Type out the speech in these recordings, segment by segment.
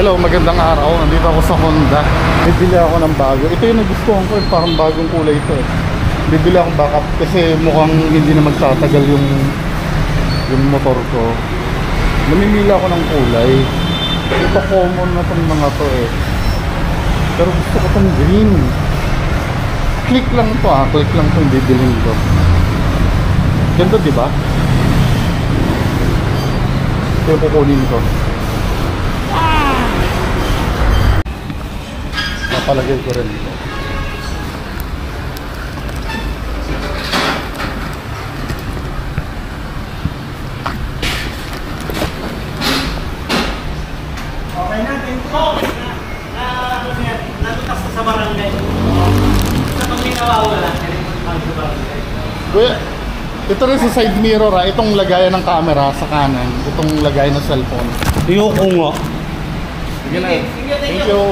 Hello, magandang araw. Nandito ako sa Honda. Bibili ako ng bago. Ito yung nagustuhan ko, parang bagong kulay ito eh. Bibili akong backup kasi mukhang hindi na magtatagal yung motor ko. Namimili ako ng kulay. Ito common na itong mga to eh. Pero gusto ko itong green. Click lang ito click lang ito yung bibilin ko. Ganda diba? Ito yung kukunin ko. Napalagay ko rin ito. Okay natin. Natutas na sa barangay. Sa pag may nawawala, Kuya, ito rin sa side mirror itong lagayan ng camera sa kanan, itong lagayan ng cellphone. Iyoko nga. Sige na. Thank you.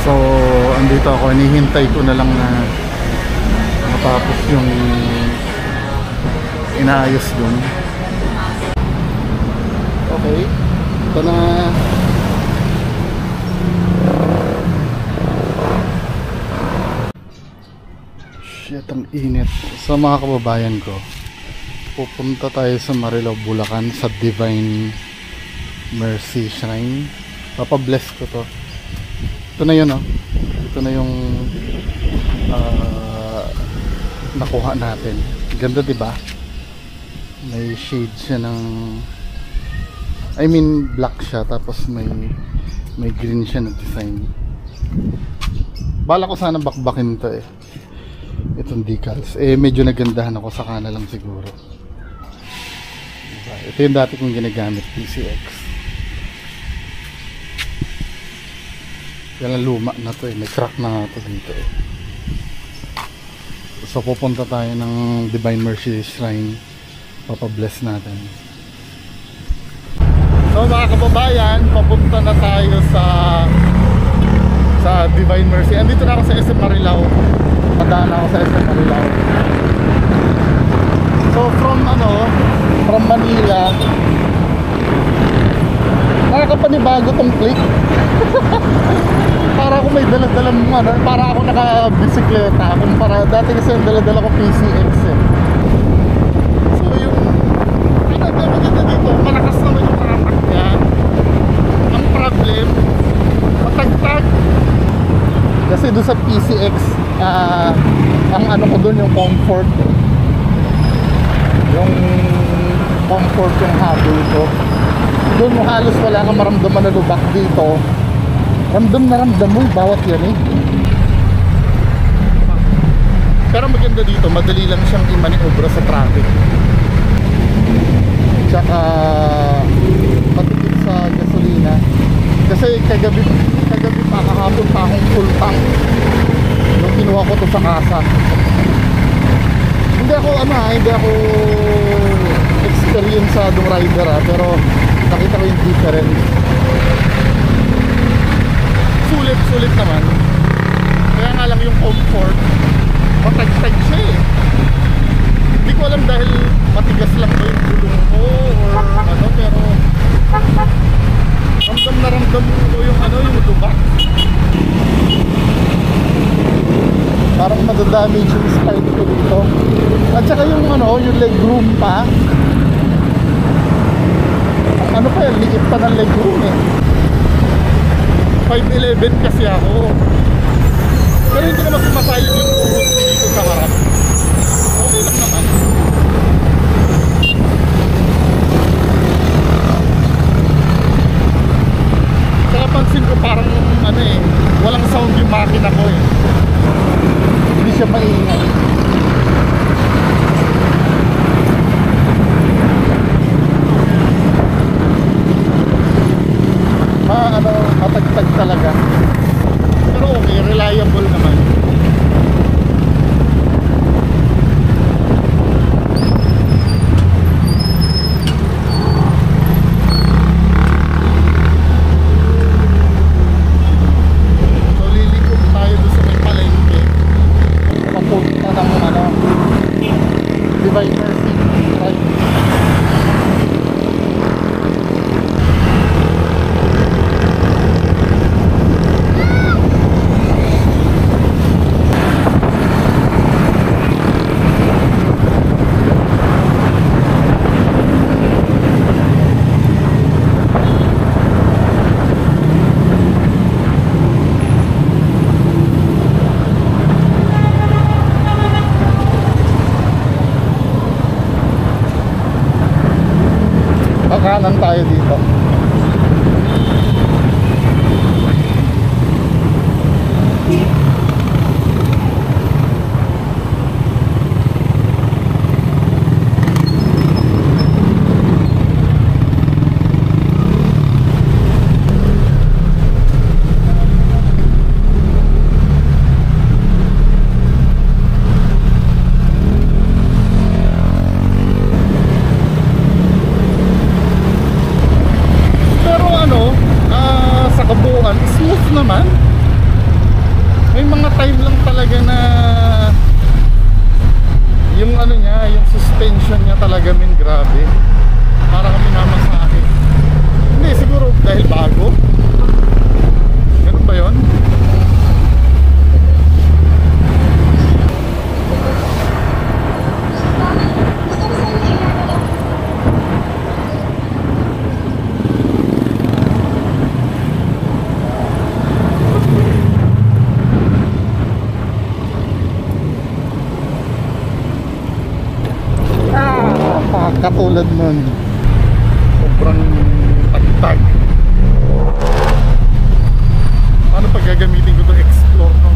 So, andito ako. Hinihintay ko na lang na matapos yung inaayos dun. Okay. Ito na. Shit, ang init. Sa mga kababayan ko, pupunta tayo sa Marilao, Bulacan sa Divine Mercy Shrine. Papabless ko to. Ito na yun ito na yung nakuha natin. Ganda diba? May shade siya ng black siya, tapos may green siya na design. Bala ko sana bakbakin to itong decals. Medyo nagandahan ako, saka na lang siguro. Diba? Ito yung dati kong ginagamit, PCX. Yan ang luma na to may crack na to dito So pupunta tayo ng Divine Mercy Shrine. Papabless natin. So mga kababayan, papunta na tayo sa Divine Mercy. Andito na ako sa SM Marilao. Padaan ako sa SM Marilao. So from Manila, nakakapanibago tong click. Para ako may dala-dalang para ako naka-bisikleta. Kumpara dati kasi ang dala-dala ko PCX So yung maganda dito, malakas naman yung tatak niya. Ang problem, matagtag. Kasi doon sa PCX, ang ko doon yung comfort. Yung comfort yung habol ko. Doon mo halos wala kang maramdaman na lubak. Dito ramdam na ramdam mo bawat yanig. Pero maganda dito, madali lang siyang i-maniobra sa traffic. Tsaka matipid sa gasolina. Kasi kagabi pa, kahapon pa akong full tank nung kinuha ko to sa kasa. Hindi ako experienceadong rider pero nakita ko yung difference. Sulit naman. Kaya nga lang yung comfort, matagtag siya Hindi ko alam dahil matigas lang ba yung gulong ko or pero ramdam ko yung lubak. Parang madadamage yung spine ko dito. At saka yung legroom pa. Liit pa ng legroom 5'11" kasi ako. Pero hindi naman sumasayod yung tuhod dito sa harap. Okay lang naman. Saka pansin ko parang walang sound yung makina ko Hindi siya maingay. Matagtag talaga. Pero okay, reliable naman. Kakanan tayo dito. Smooth naman. May mga time lang talaga na yung ano niya, yung suspension niya talaga grabe. Para kami naman sa akin. Hindi, siguro dahil bago. Ganun ba yun? Katulad nun, sobrang tagtag. Paano pag gagamitin ko to explore, no?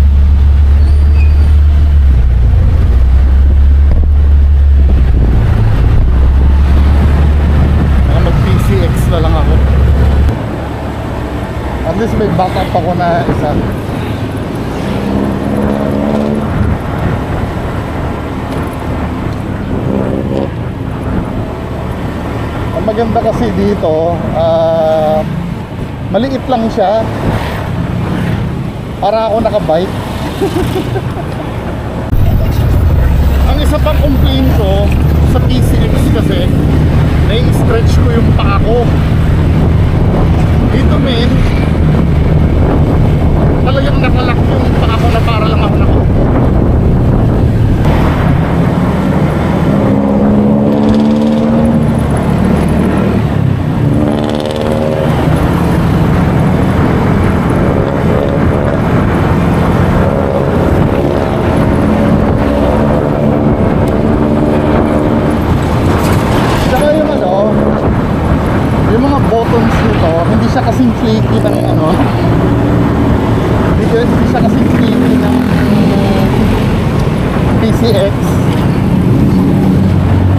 Mag PCX na lang ako. At least may backup ako na isa. Maganda kasi dito, maliit lang siya. Para ako nakabike. Ang isa pang complaint ko sa PCX kasi, nai-stretch ko yung paa ko. Dito men, talagang nakalak yung paa ko na para lang ako nakaupo. Hindi siya kasing flaky ng ano, hindi siya kasing flaky ng PCX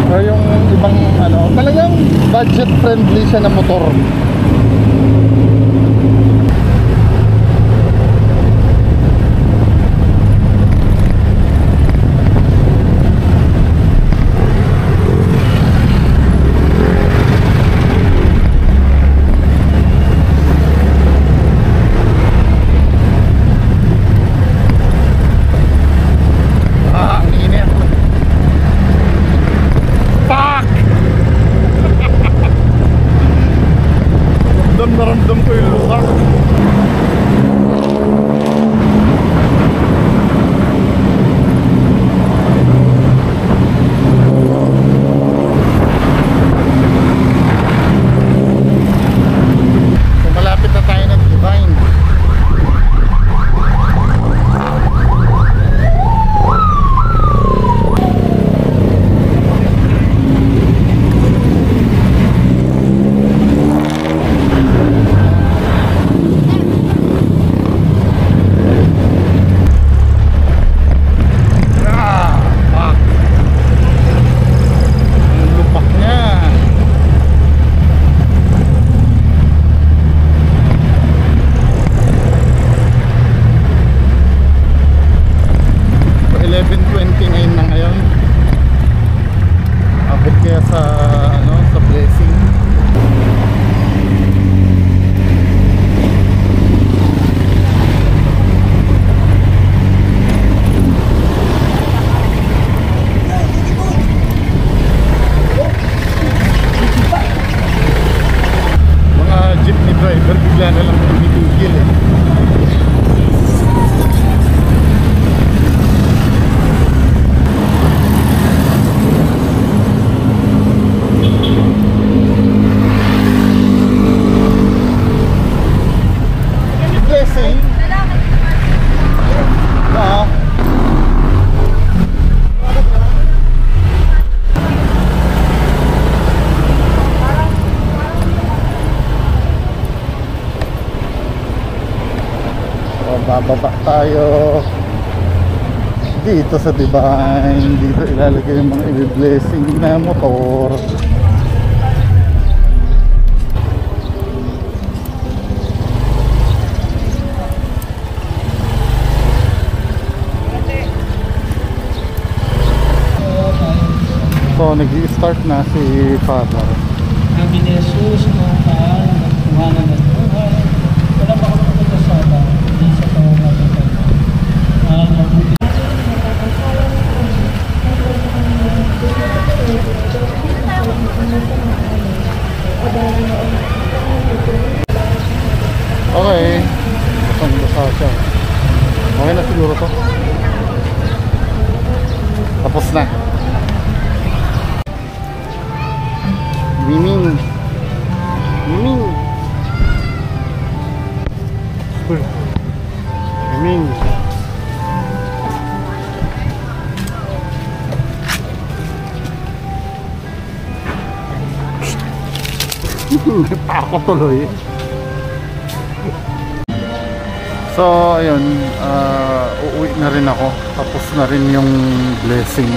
or yung ibang ano, talagang budget friendly siya na motor. Naramdam ko yung luka. So malapit na tayo ng Divine. baba tayo dito sa Divine. Dito ilalagay yung mga i-blessing na motor. So nag-i-start na si Father. Sabi ni Jesus, noong kaan, nagkuhanan ng buhay. Wala pa ako pupunta sa ata. Hindi sa tawag natin tayo. Mabuti. Okay. Basang-basa siya. Okay na siguro to. Tapos na. Miming. Miming. Uy. Miming. Ako tuloy. So ayun, uuwi na rin ako. Tapos na rin yung blessing.